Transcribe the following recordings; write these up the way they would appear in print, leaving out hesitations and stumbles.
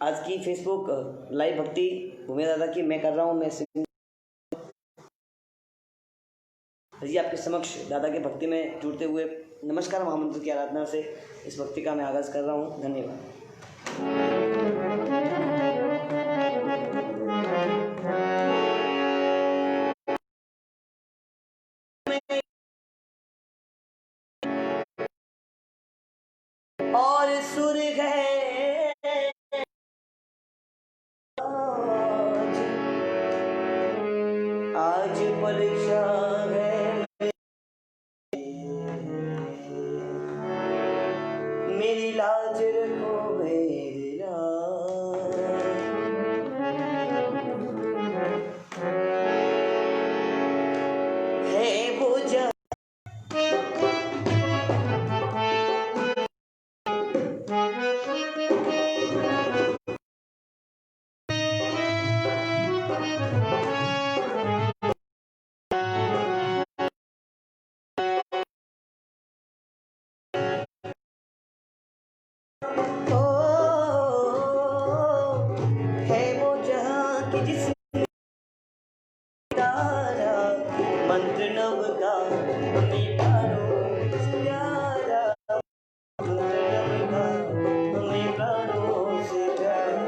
आज की Facebook live भक्ति भूमिया दादा की मैं कर रहा हूँ। मैं जी आपके समक्ष दादा के भक्ति में जुड़ते हुए नमस्कार महामंत्र की आराधना से इस भक्ति का मैं आगाज कर रहा हूँ। धन्यवाद। और सुर है आज परीक्षा है मेरी लाज रखो मेरी लाज। है वो मंत्र नव का हमें प्राणों से प्यारा, मंत्र नव का हमें प्राणों से प्यारा।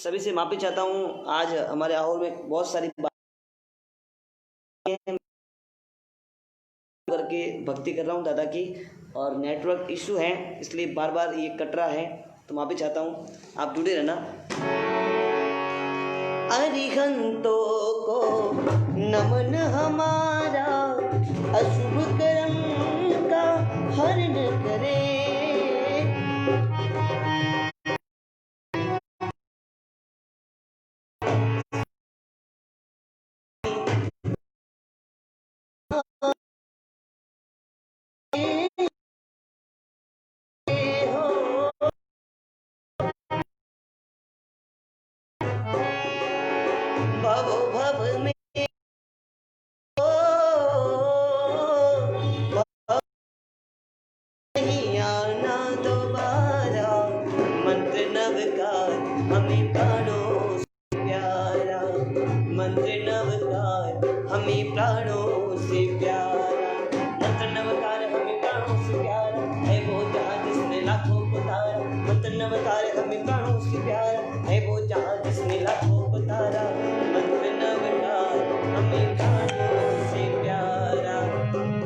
सभी से माफी चाहता हूँ। आज हमारे आहोर में बहुत सारी करके भक्ति कर रहा हूँ दादा की, और नेटवर्क इशू है इसलिए बार बार ये कट रहा है, तो माफी चाहता हूँ। आप जुड़े रहना। अरिहंतों को नमन हमारा, अशुभ कर्म का हरण करे। भवो भव में नहीं आना दोबारा, मंत्र नव का हमें प्राणों से प्यारा, मंत्र नव का हमें प्राणों से प्यारा, मंत्र नवकार हमें प्राणों से प्यारा। है वो जहाँ जिसने लाखों को तारा, मंत्र नवकार हमें प्राणों से प्यारा। है वो जहाँ जिसने लाखों को तारा, मंत्र नवकार हमें प्राणों से प्यारा,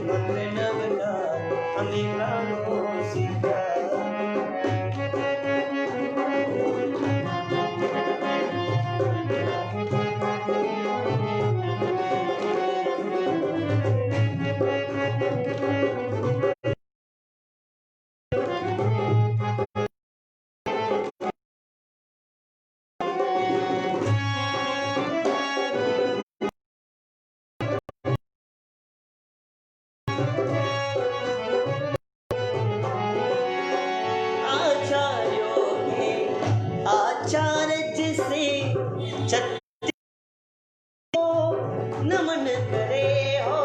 मंत्र नवकार हमें प्राणों से प्यारा। आचार्य जिसे छत्तीस को नमन करे हो,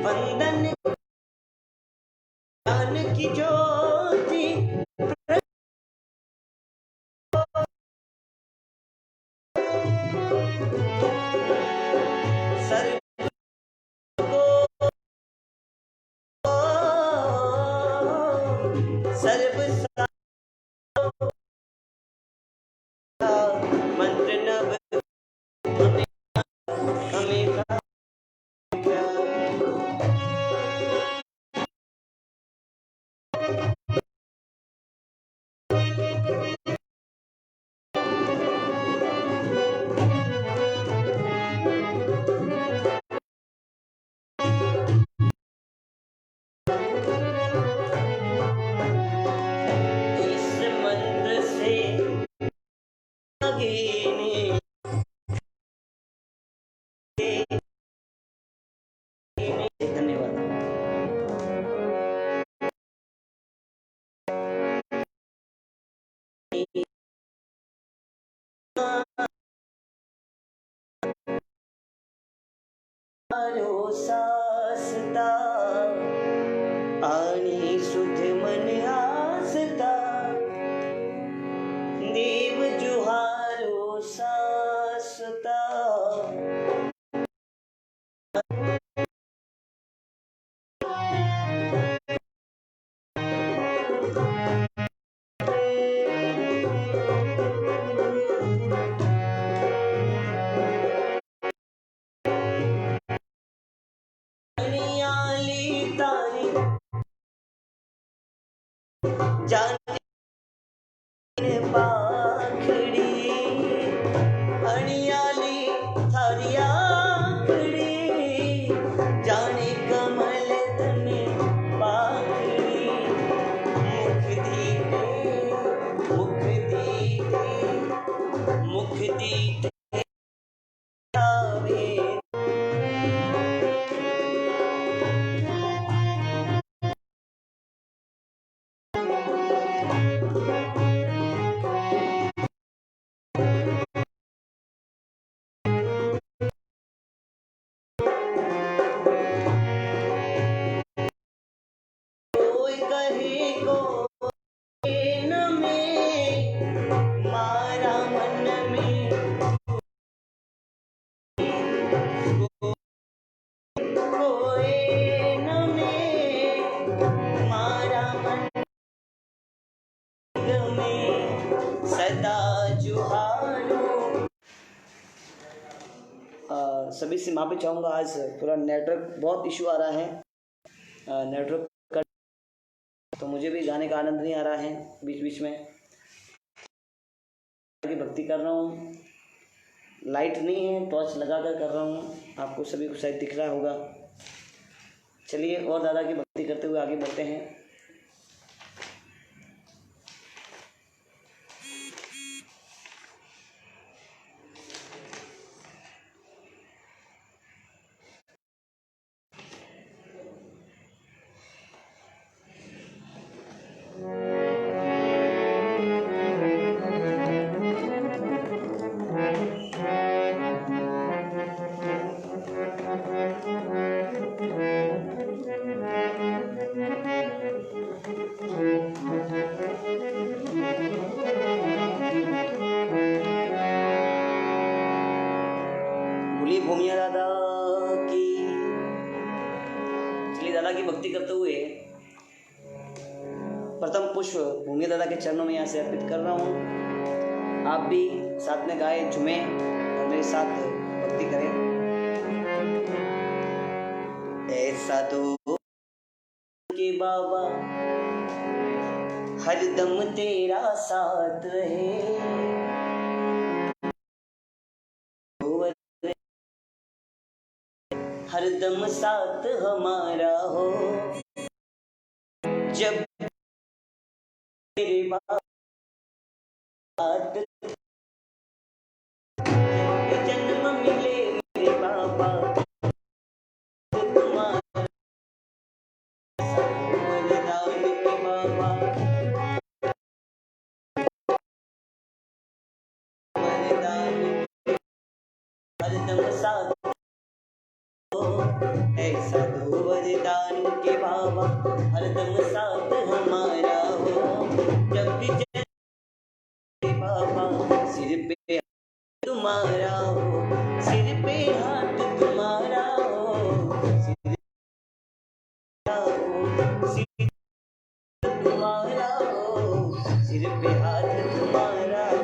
वंदन ज्ञान की ज्योति सर्व मंत्र नव हमें इस मंत्र से धन्यवाद। जुहारो सासता आणि सुध मन आसता देव जुहारो सासता जाने पाखड़ी अणियाली थारी आखड़ी जाने कमल तने पाखड़ी मुख दीते आवे कोई कहे को न में मारा मन में कोई न में मारा मन में सदा जुहारो। सभी से माफी चाहूँगा, आज पूरा नेटवर्क बहुत इशू आ रहा है, नेटवर्क का, तो मुझे भी गाने का आनंद नहीं आ रहा है। बीच बीच में भक्ति कर रहा हूँ, लाइट नहीं है, टॉर्च लगा कर रहा हूँ, आपको सभी को शायद दिख रहा होगा। चलिए और दादा की भक्ति करते हुए आगे बढ़ते हैं। भूमिया दादा की, चलिए दादा की भक्ति करते हुए प्रथम पुष्प भूमिया दादा के चरणों में यहाँ से अर्पित कर रहा हूँ। आप भी साथ में गाए, झूमे और मेरे साथ भक्ति करें। ऐसा तो के बाबा हरदम तेरा साथ रहे, हरदम साथ हमारा हो। जब मेरे बात जन्म मिले मेरे बाबा, तुम्हारा वरदान के बाबा, वरदान हरदम साथ, ऐसा दो वरदान के बाबा हरदम साथ हमारा हो। जब भी चले बाबा सिर पे तुम्हारा हो, सिर पे हाथ तुम्हारा हो, सिर तुम्हारा हो, सिर पे हाथ तुम्हारा हो।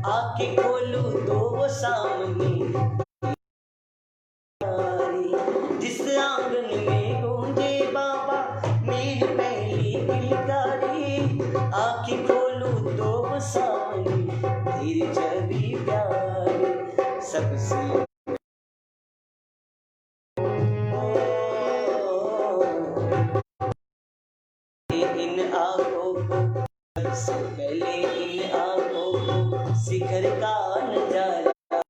आके खोलू तो वो सामने, जिस आंगन में गूंजे बाबा मेरी पहली तेरी छवि प्यारी सबसे। इन आंखों को सबसे पहले इन आंखों को शिखर का नजारा,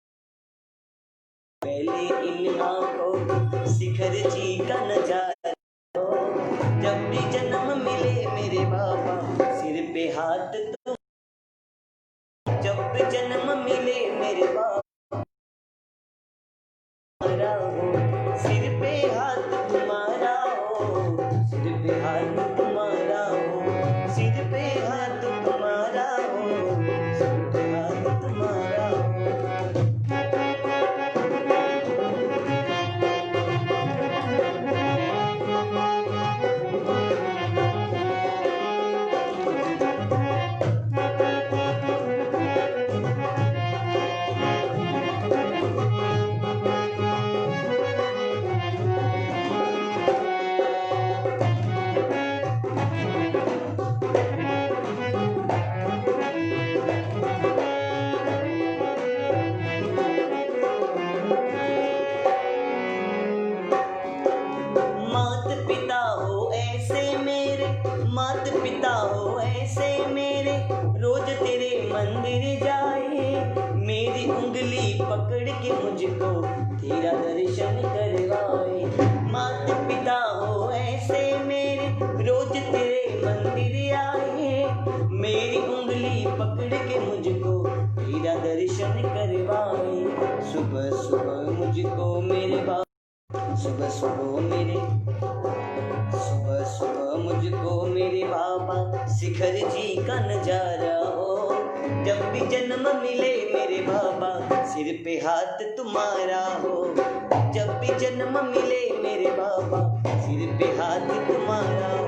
पहले इन आंखों को शिखर जी का नजारा। जब भी जन्म मिले मेरे बाबा सिर पे हाथ तुम, जब भी जन्म मिले मेरे बाबा हो, सिर पे हाथ तुम्हारा हो, सिर पे हाथ तुम्हारा हो, सिर पे हाथ तुम्हारा हो, सिर पे हाथ तुम्हारा हो। मात पिता हो ऐसे मेरे, मात पिता हो ऐसे मेरे, रोज तेरे मंदिर जाए, मेरी उंगली पकड़ के मुझको तेरा दर्शन करवाए। मात पिता हो ऐसे मेरे, रोज तेरे मंदिर आए, मेरी उंगली पकड़ के मुझको तेरा दर्शन करवाए। सुबह सुबह मुझको मेरे बाबा, सुबह सुबह मेरे, सुबह सुबह मुझको मेरे बाबा शिखर जी का नजारा हो। जब भी जन्म मिले मेरे बाबा सिर पे हाथ तुम्हारा हो, जब भी जन्म मिले मेरे बाबा सिर पे हाथ तुम्हारा हो।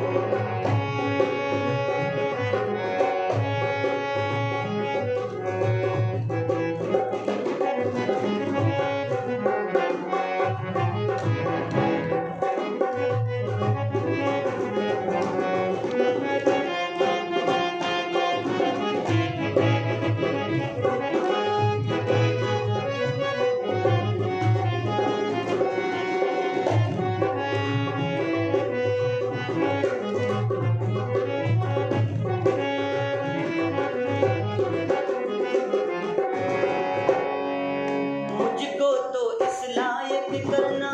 मुझको तो इस लायक करना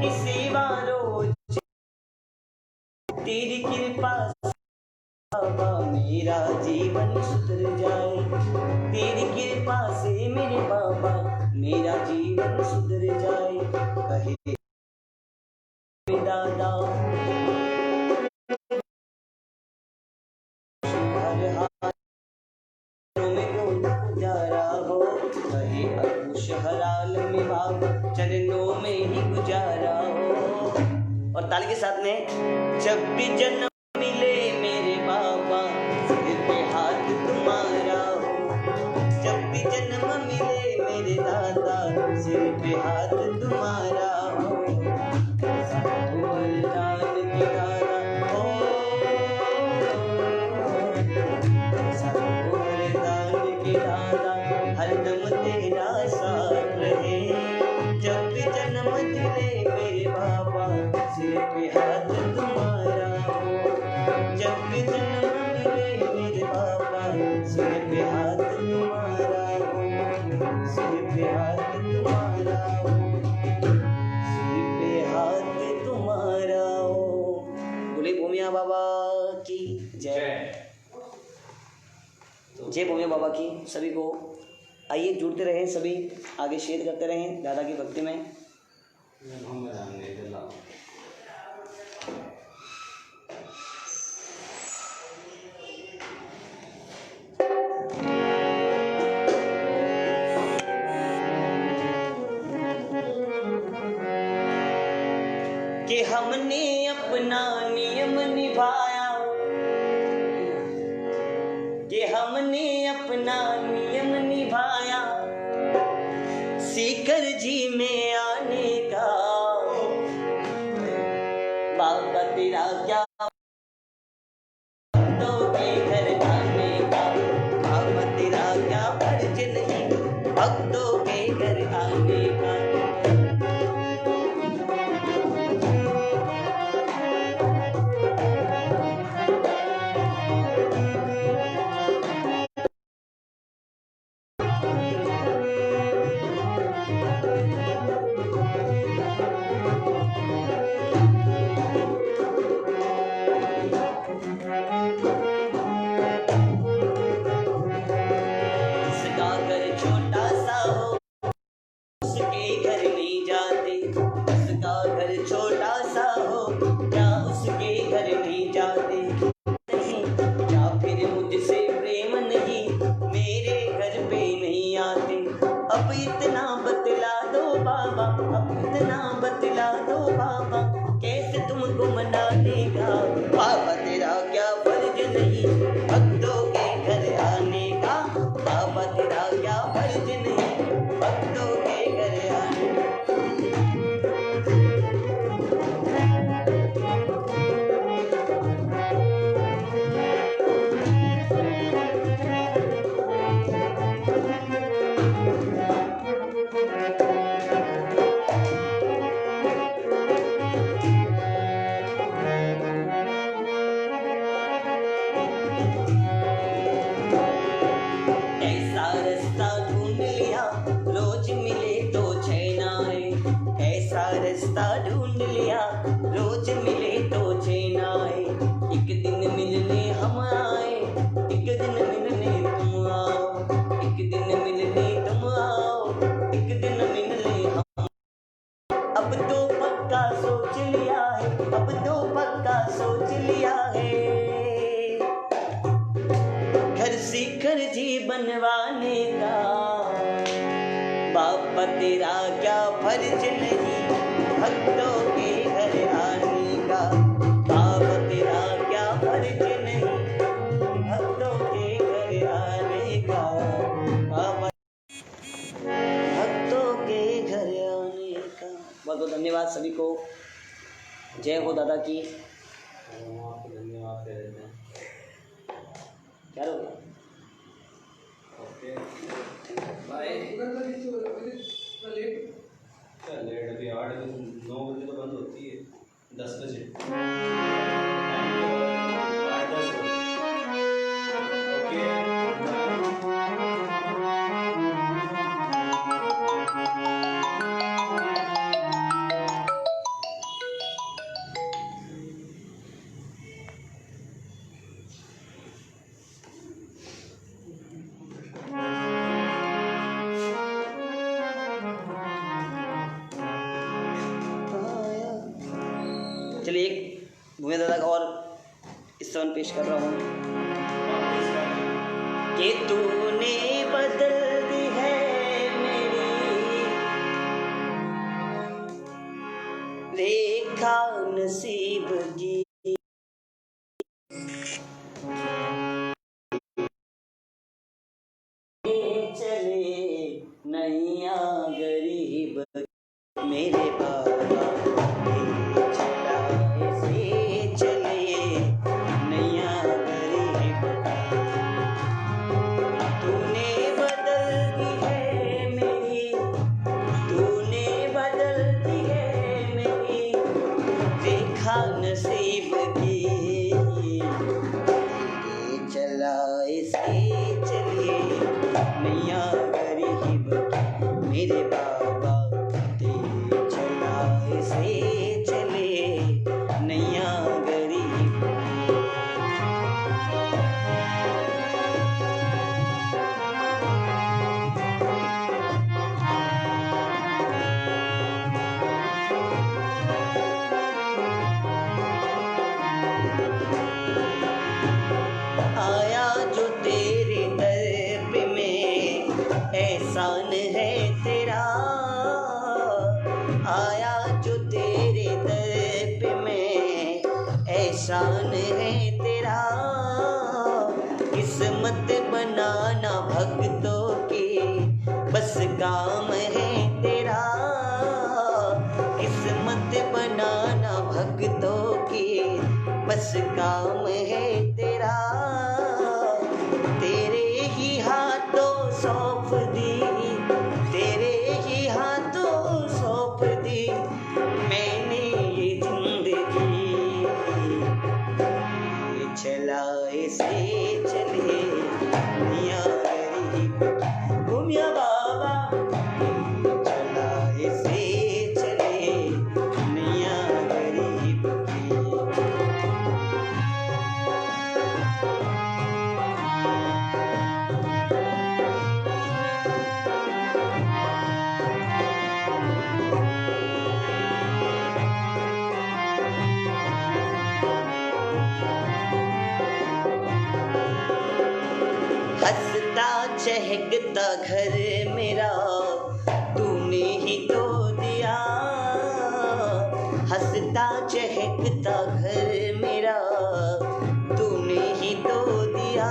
कि सेवा रोज तेरी कृपा से बाबा मेरा जीवन सुधर जाए, तेरी कृपा से मेरे बाबा मेरा जीवन सुधर जाए। कहे दादा हर हाल में गुजारा हो, कहे अकुश हराल में बाबा चरणों में ही गुजारा हो। और ताली के साथ में, जब भी जन्म मिले मेरे बाबा सिर पे हाथ तुम्हारा हो, जब भी जन्म मिले मेरे दादा सिर पे हाथ तुम्हारा हो। वरदान के दादा हो, वरदान के दादा हरदम तेरा साथ रहे। जब भी जन्म मिले मेरे बाबा सिर पे हाथ तुम्हारा हो, जब भी जन्म मिले मेरे बाबा सिर पे हाथ तुम्हारा हो, सिर पे हाथ तुम्हारा हो, सिर पे हाथ तुम्हारा हो। बोले भूमिया बाबा की जय, जय भूमिया बाबा की। सभी को आइए जुड़ते रहें, सभी आगे शेयर करते रहें दादा की भक्ति में। कि हमने अपना नियम निभाया, कि हमने अपना नियम निभाया, सीकर जी में आने का। बाबा तेरा क्या तो के घर जाने का, बाबा तेरा इतना बतला दो बाबा, कैसे तुमको मनाने का। बाबा तेरा क्या फर्ज नहीं भक्तों के घर आने का। बाबा तेरा क्या फर्ज नहीं भक्तों के घर आने का। ऐसा रास्ता ढूंढ लिया रोज मिले तो चैन आए। ऐसा रास्ता ढूंढ लिया रोज मिले तो चैन आए। एक दिन मिलने हम आए, एक दिन मिलने तुम आओ। एक दिन मिलने तुम आओ, एक दिन मिलने हम। अब तो पक्का सोच लिया है, अब तो पक्का सोच लिया है। घर सीकर जी बनवाने का। बाबा तेरा क्या फर्ज नहीं भक्तों के घर आने का। बाबा तेरा क्या फर्ज नहीं भक्तों के घर आने का। बाबा भक्तों के घर आने का। बहुत बहुत धन्यवाद सभी को। जय हो दादा की। धन्यवाद दे देते हैं। क्या हो गया? लेट अभी 8 बजे 9 बजे तो बंद होती है, 10 बजे 8-10 बजे। ओके चलिए एक भूमि दादा का और स्तवन पेश कर रहा हूँ कि तूने बदल दी है मेरी रेखा नसीब की। चले नैया गरीब मेरे बाबा नसीब की। चला इसे चलिए नैया गरीब मेरे बाबा ते चला इसे चले नैया गरीब। आया जो तेरे दर पे में एहसान है तेरा। आया जो तेरे दर पे में एहसान है तेरा। किस्मत बनाना भक्तों की बस काम है तेरा। किस्मत बनाना भक्तों की बस काम है तेरा। तेरे ही हाथों सौंप दी, तेरे ही हाथों सौंप दी मैंने ये जिंदगी। चला इसे चले मियां गरीब ओ मियां बाबा। चला इसे चले मियां गरीब की। हंसता चहकता घर मेरा तूने ही तो दिया। हंसता चहकता घर मेरा तूने ही तो दिया,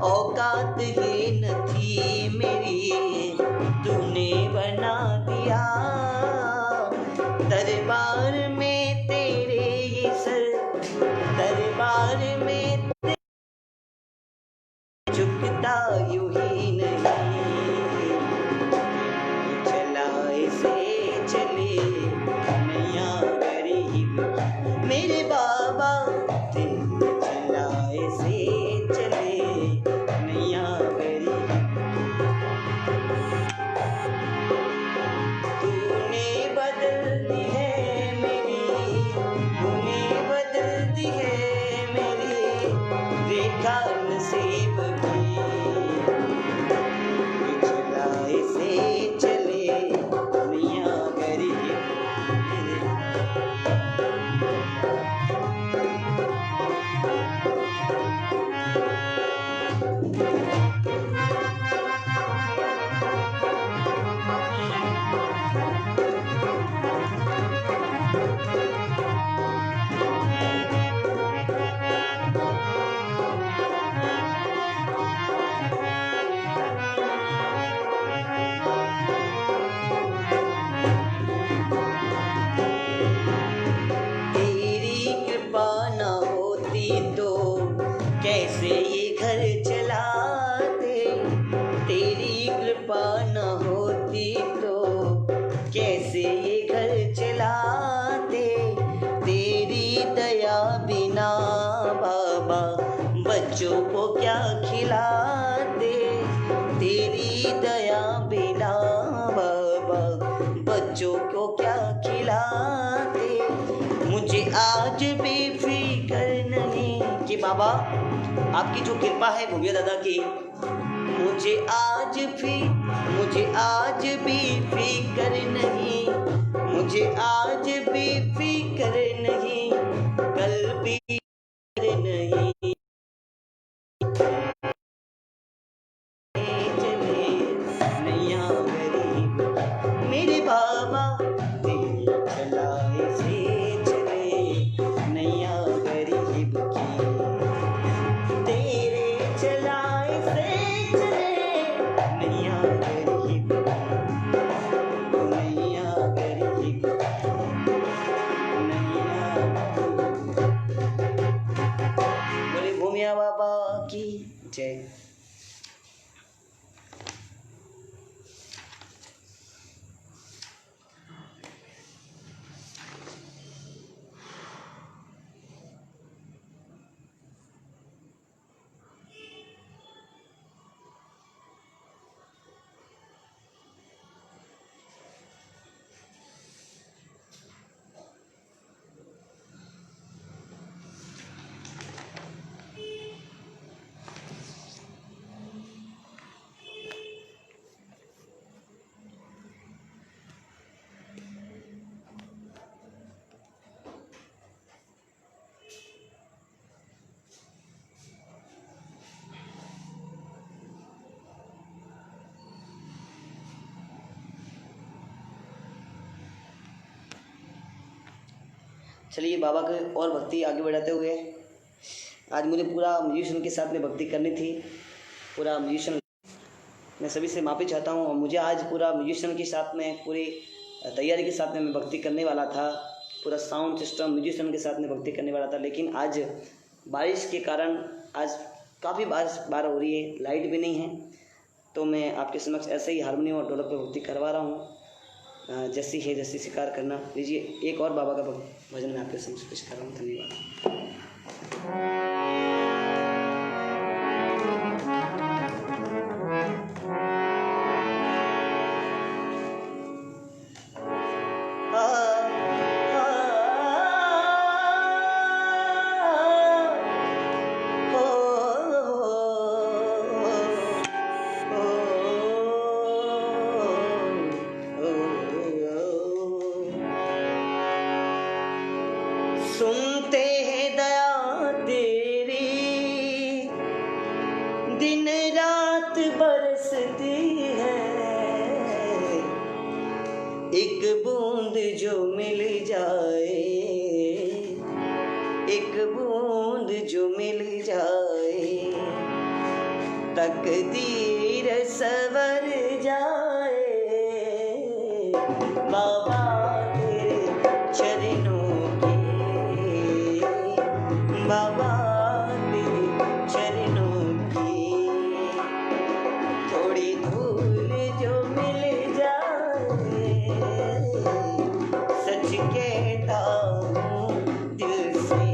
औकात ही न थी मेरी तूने बना दिया। दरबार में तेरे ये सर, दरबार में झुकता यूं ही नहीं, चलाए से चले नैया गरीब मेरे बाबा, चलाए से चले नैया गरीब। तूने बदल दी है मेरी, तूने बदल दी है मेरी रेखा नसीब की, चलाए से चले नैया गरीब। तेरी कृपा न होती तो कैसे ये घर चलाते, तेरी कृपा न होती तो कैसे ये घर चलाते। तेरी दया बिना बाबा बच्चों को क्या खिलाते, तेरी दया बिना बाबा बच्चों को क्या खिलाते। मुझे आज भी फिक्र नहीं कि बाबा आपकी जो कृपा है भूमिया दादा की, मुझे आज भी फिक्र नहीं, मुझे आज भी फिक्र नहीं, कल भी फिक्र नहीं। चले नैया गरीब मेरे बाबा, तेरे चलाए से चले नैया गरीब की, तेरे चलाए से चले नैया गरीब, नैया गरीब, नैया। बोले भूमिया बाबा की जय। चलिए बाबा के और भक्ति आगे बढ़ाते हुए, आज मुझे पूरा म्यूजिशियन के साथ में भक्ति करनी थी। पूरा म्यूजिशियन मैं सभी से माफ़ी चाहता हूँ। मुझे आज पूरा म्यूजिशियन के साथ में पूरी तैयारी के साथ में मैं भक्ति करने वाला था, पूरा साउंड सिस्टम म्यूजिशियन के साथ में भक्ति करने वाला था, लेकिन आज बारिश के कारण आज काफ़ी बार हो रही है, लाइट भी नहीं है, तो मैं आपके समक्ष ऐसे ही हारमोनियम और ढोलक पर भक्ति करवा रहा हूँ। जैसी है जैसी स्वीकार करना। लीजिए एक और बाबा का भजन मैं आपके समक्ष पेश कर रहा हूँ। धन्यवाद। सुनते हैं दया दे एक बूंद जो मिल जाए, एक बूंद जो मिल जाए, तकदीर सवर जाए। बाबा तेरे चरणों की, बाबा तेरे चरणों की, थोड़ी धूल जो मिल जाए, सच कहता हूँ दिल से,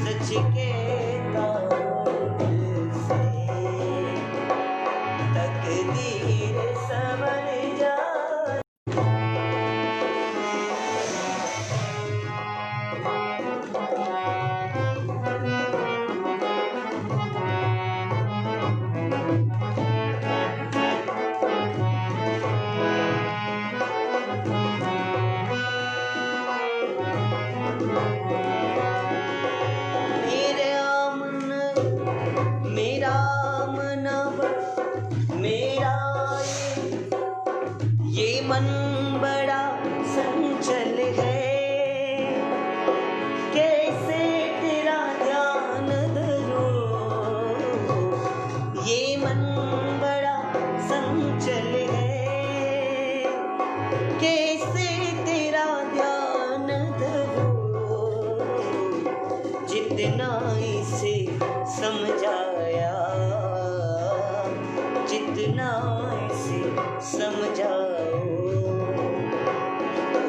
सच कहता हूँ दिल से, तकदीर संवर जाए। मेरा मनव मेरा ये मन बड़ा संचल है, कैसे तेरा ध्यान धरूं, ये मन बड़ा संचल है, कैसे तेरा ध्यान धरूं, जितना इसे समझाया, जितना इसे समझाओ,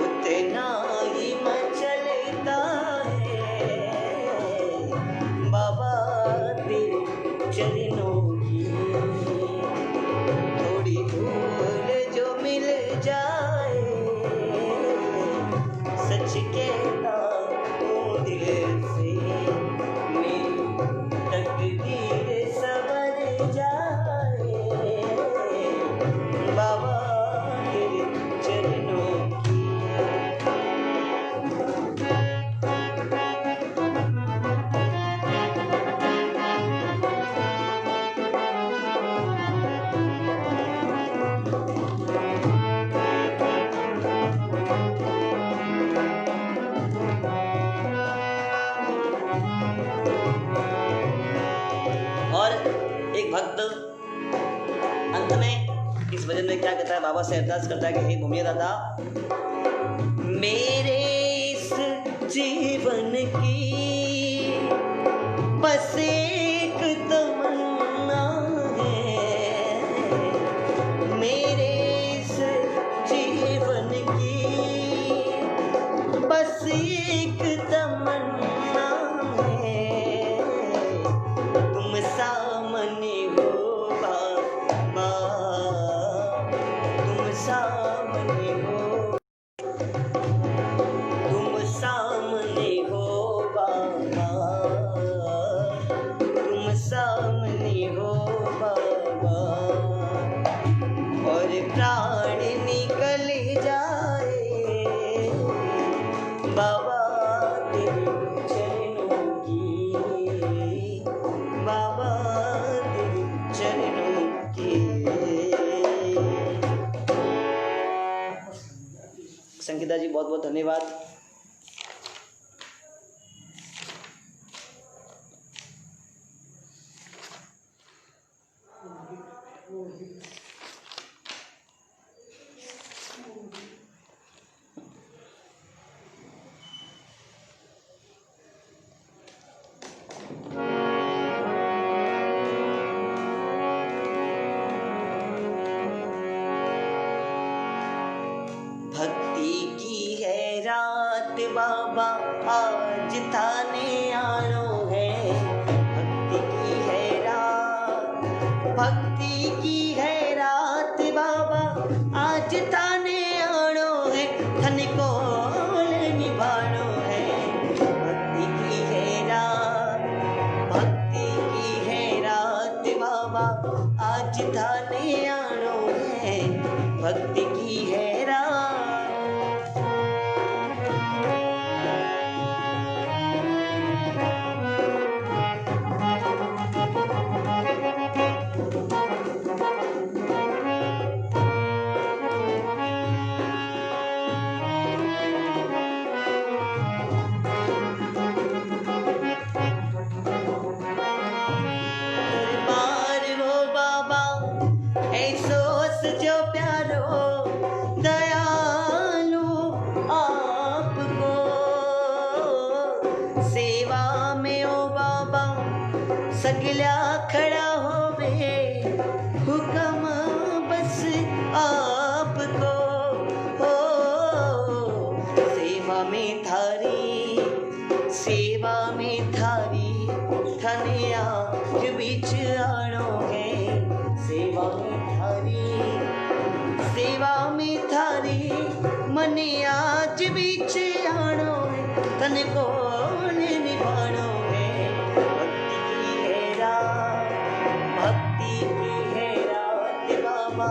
उतना ही मचलता है। बाबा तेरे चरणों की थोड़ी धूल जो मिल जाए, सच कहता हूँ दिल से, मेरी तकदीर संवर जाए। बाबा तेरे चरणों की। और एक भक्त अंत में इस भजन में क्या कहता है, बाबा से अरदास करता है कि हे भूमिया दादा, मेरे इस जीवन की बस एक तमन्ना है, मेरे इस जीवन की बस एक तमन्ना है, तुम सामने हो बाबा, तुम सामने हो, तुम सामने हो बाबा, तुम सामने हो बाबा, और प्राण निकल जाए, बाबा तेरे चरणों की, बाबा तेरे चरणों की। संगीता जी बहुत बहुत धन्यवाद। भक्ति की है रात बाबा आज थाने आनो है, भक्ति की है रात, भक्ति की है रात बाबा आज थाने आनो है, धन को निभानो है, भक्ति की है रात, भक्ति की है रात बाबा आज थाने आनो है, भक्ति की है रात। मने आज बीच आणो है तन कौन निभाणो है। भक्ति की है रात, भक्ति की है रात बाबा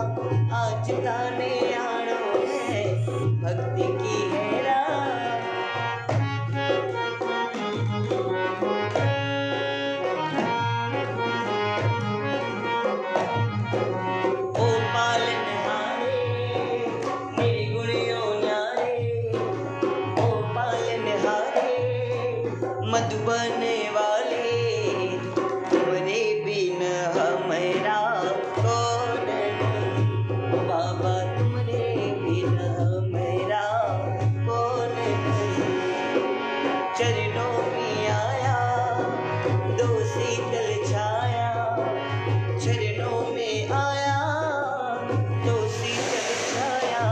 आज ताने आणो है। भक्ति की है रात। ओ पालनहारे मेरे गुणियों न्यारे, ओ पालनहारे मधुबन वाले, तुमरे बिन हमारा कौन नहीं। ओ बाबा तुमरे बिन हमारा कौन नहीं। चरणों में आया दो शीतल छाया, चरणों में आया तो शीतल छाया।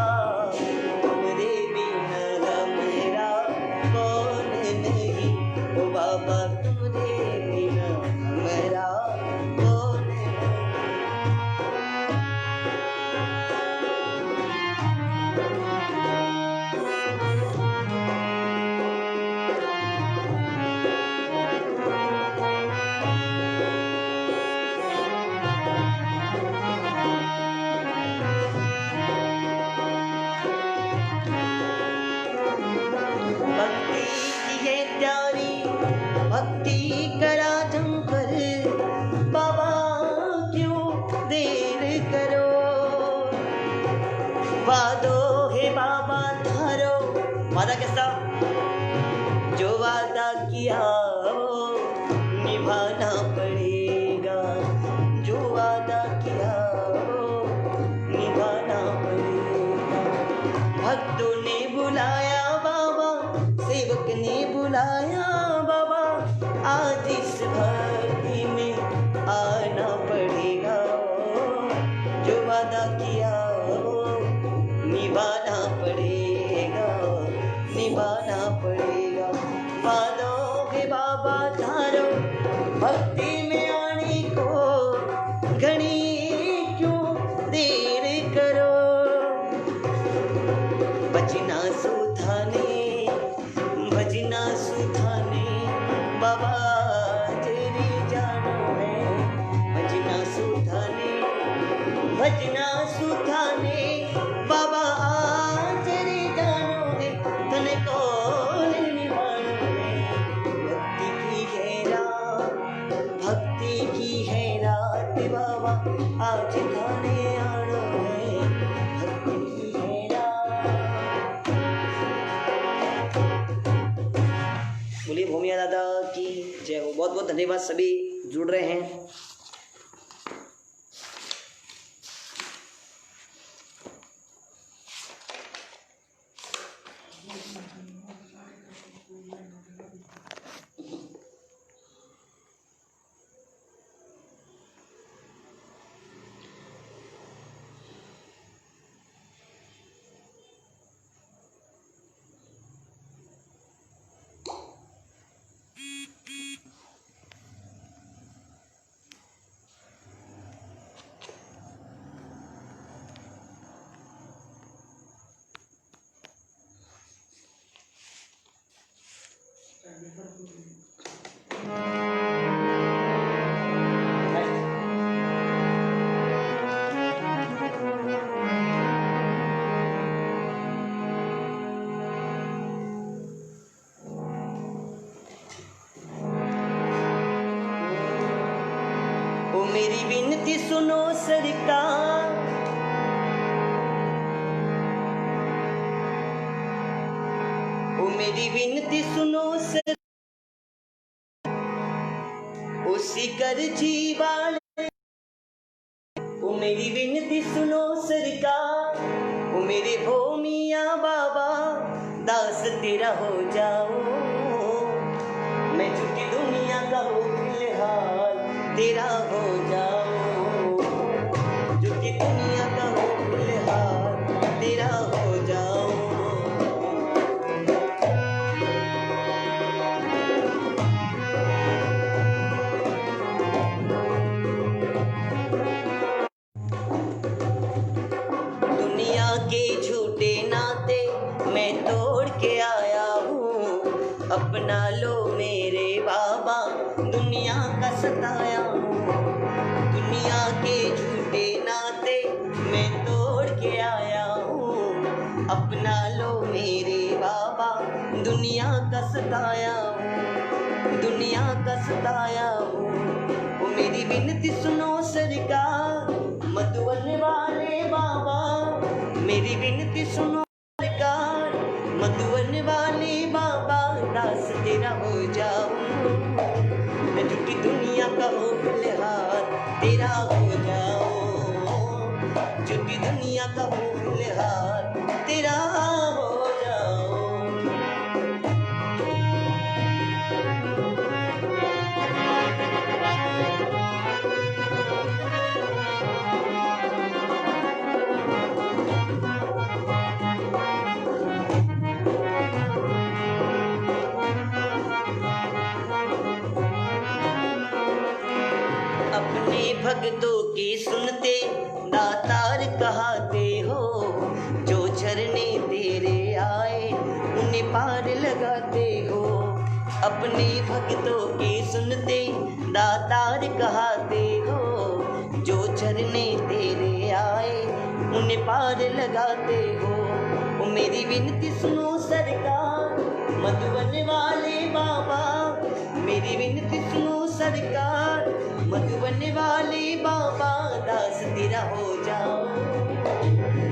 तुमरे बिना हमारा कौन नहीं। ओ बाबा तुमरे बिना हमारा कौन नहीं। भक्ति की है प्यारी, भक्ति करा जमकर, बाबा क्यों देर करो। वादो है बाबा थारो, वादा कैसा? जो वादा किया वो निभाना पड़ेगा, जो वादा किया वो निभाना पड़ेगा। भक्तों ने बुलाया बाबा, सेवक ने बुलाया बाबा, आज इस भक्ति में आना पड़ेगा। जो वादा किया वो निभाना पड़ेगा, निभाना पड़ेगा। वादों के बाबा धारो, भक्ति में आने को घनी क्यों देर करो। भजना सुधाने, भजना सुधाने बाबा तेरी जानो है। भजना सुधाने, भजना सुधाने बाबा तेरी जानो है। तने कौन निभानो है। भक्ति की है रात, भक्ति की है रात बाबा आज थाने आनो है। भक्ति की है रात। बोलिए भूमिया दादा की जय हो। बहुत बहुत धन्यवाद सभी जुड़ रहे हैं। ओ मेरी विनती सुनो सरकार, ओ मेरी विनती सुनो सर, ओ सिकर जी वाले। ओ मेरी विनती सुनो सरकार, ओ मेरे भूमिया बाबा दास तेरा हो जाओ। मैं झूठी दुनिया का हो फिलहाल तेरा हो जाओ। झूठी दुनिया का हो फिलहाल तेरा हो जाओ। दुनिया के झूठे नाते मैं तोड़ के आया हूँ, अपना लो मेरे बाबा, दुनिया का सताया हूँ, दुनिया के झूठे नाते मैं तोड़ के आया हूँ, अपना लो मेरे बाबा, दुनिया का सताया हूँ, दुनिया का सताया हूँ। वो मेरी विनती सुनो सरकार, मधुबन वाले बाबा, मेरी विनती सुनो सरकार, मधुबन वाले बाबा, दास तेरा हो जाऊं, मैं झूठी दुनिया का हो फिलहाल तेरा हो जाऊं, झूठी दुनिया का हो फिलहाल तेरा हो जाऊं। अपने भक्तों की सुनते दातार कहाते हो, जो झरने तेरे आए उन्हें पार लगाते हो। अपने भक्तों की सुनते दातार कहाते हो, जो झरने तेरे आए उन्हें पार लगाते हो। वो मेरी विनती सुनो सरकार, मधुबन वाले बाबा, मेरी विनती सुनो सरकार, मधुबन वाले बाबा, दास तेरा हो जाओ,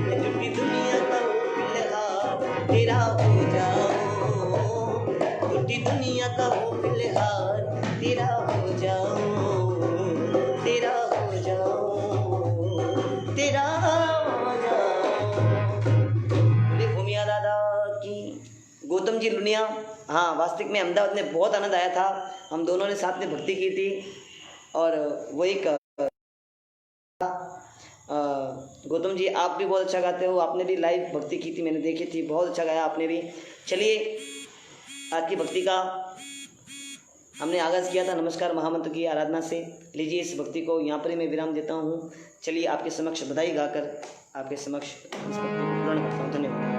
मैं झूठी दुनिया का हो फिलहाल तेरा हो जाओ, झूठी दुनिया का हो फिलहाल तेरा हो जाओ, तेरा हो जाओ, तेरा हो जाओ। बोले भूमिया दादा की। गौतम जी लुनिया, हाँ वास्तविक में अहमदाबाद में बहुत आनंद आया था, हम दोनों ने साथ में भक्ति की थी। और वो एक गौतम जी आप भी बहुत अच्छा गाते हो, आपने भी लाइव भक्ति की थी, मैंने देखी थी, बहुत अच्छा गाया आपने भी। चलिए आज की भक्ति का हमने आगाज़ किया था नमस्कार महामंत्र की आराधना से। लीजिए इस भक्ति को यहाँ पर ही मैं विराम देता हूँ। चलिए आपके समक्ष बधाई गाकर आपके समक्ष इस भक्ति को पूर्ण करता हूँ। धन्यवाद।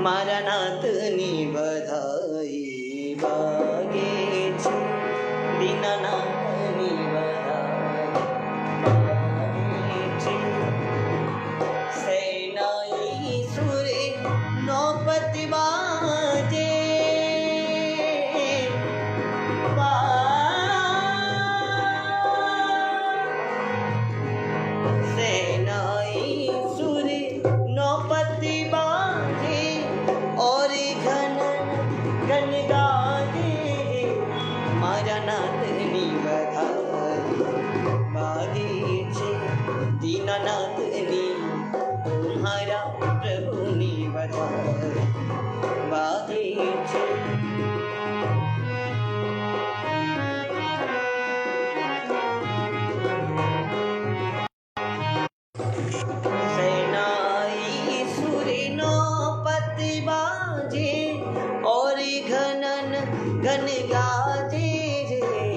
मारा नाथनी बधाई बागे छे, दीनानाथनी बधाई बागे छे, सैनाई सुरे नौपति बाजे, सैनाई सुरे नौपति बाजे, और घन घन गाजे, मारा नाथनी बधाई बागे छे, दीनानाथनी तुम्हारा प्रभुनी बधाई बागे छे। सैनाई सुरे नौपति बाजे, और घनन घन गाजे रे,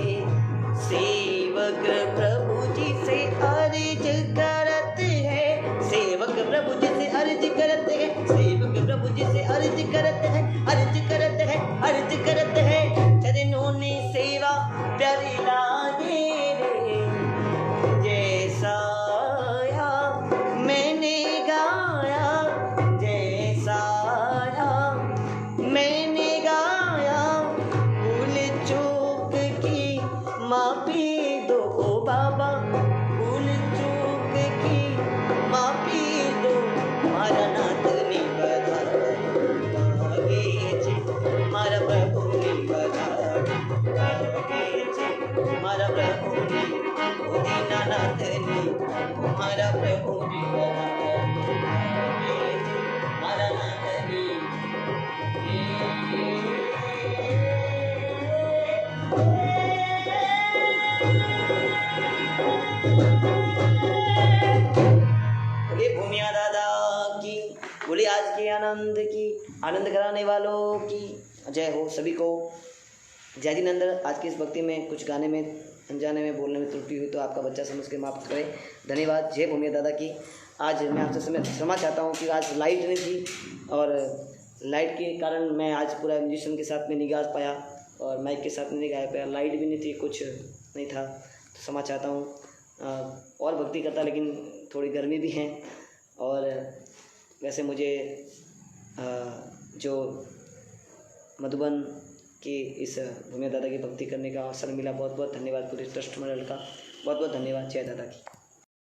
सेवक प्रभु जी से अर्ज करत है, सेवक प्रभु जी से अर्ज करत है, सेवक प्रभु जी से अर्ज करत है, अर्ज करत है, अर्ज करत है, चरणों ने सेवा प्यारी लागे रे, जैसा मैंने गाया, जैसा मैंने गाया, भूल चूक की माफी दो बाबा, भूल चूक की माफी दो, मारा नाथनी बधाई बागे छे, मारा प्रभुनी बधाई बागे छे, मारा प्रभुनी ओ दीनानाथनी तुम्हारा प्रभुनी बधाई बागे छे, मारा नाथनी। बोले भूमिया दादा बोलिए आज के आनंद की, आनंद कराने वालों की जय हो। सभी को जय जिनेंद्र। आज की इस भक्ति में कुछ गाने में अनजाने में बोलने में त्रुटि हुई तो आपका बच्चा समझ के माफ करें। धन्यवाद। जय भूमिया दादा की। आज मैं आपसे क्षमा चाहता हूँ कि आज लाइट नहीं थी और लाइट के कारण मैं आज पूरा म्यूजिशियन के साथ में नहीं गा पाया और माइक के साथ में नहीं गा पाया। लाइट भी नहीं थी, कुछ नहीं था, तो क्षमा चाहता हूँ। और भक्ति करता लेकिन थोड़ी गर्मी भी है। और वैसे मुझे जो मधुबन की इस भूमिया दादा की भक्ति करने का अवसर मिला, बहुत बहुत धन्यवाद। पूरे ट्रस्ट मंडल का बहुत बहुत धन्यवाद। जय दादा की।